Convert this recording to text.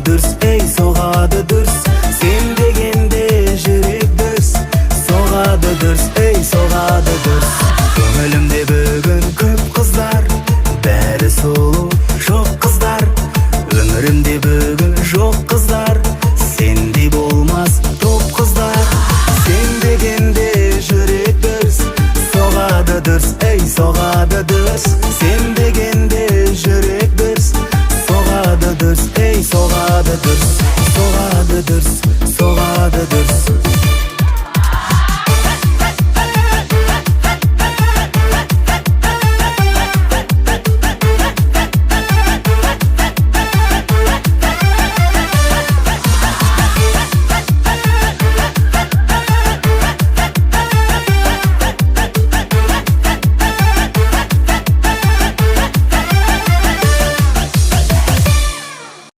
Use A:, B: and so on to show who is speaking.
A: дүрс, ey soğadı дүрс. Sen degende жүрек дүрс, soğadı дүрс, ey soğadı дүрс. Көңілімде бүгін көп қыздар, бәрі сұлу, жоқ қыздар. Өмірімде бүгін жоқ қыздар, сендей болмас топ қыздар. Sen degende жүрек дүрс, soğadı дүрс, ey soğadı дүрс. Sen degende жүрек дүрс, soğadı дүрс, ey soğadı дүрс. Soğadı дүрс, soğadı дүрс.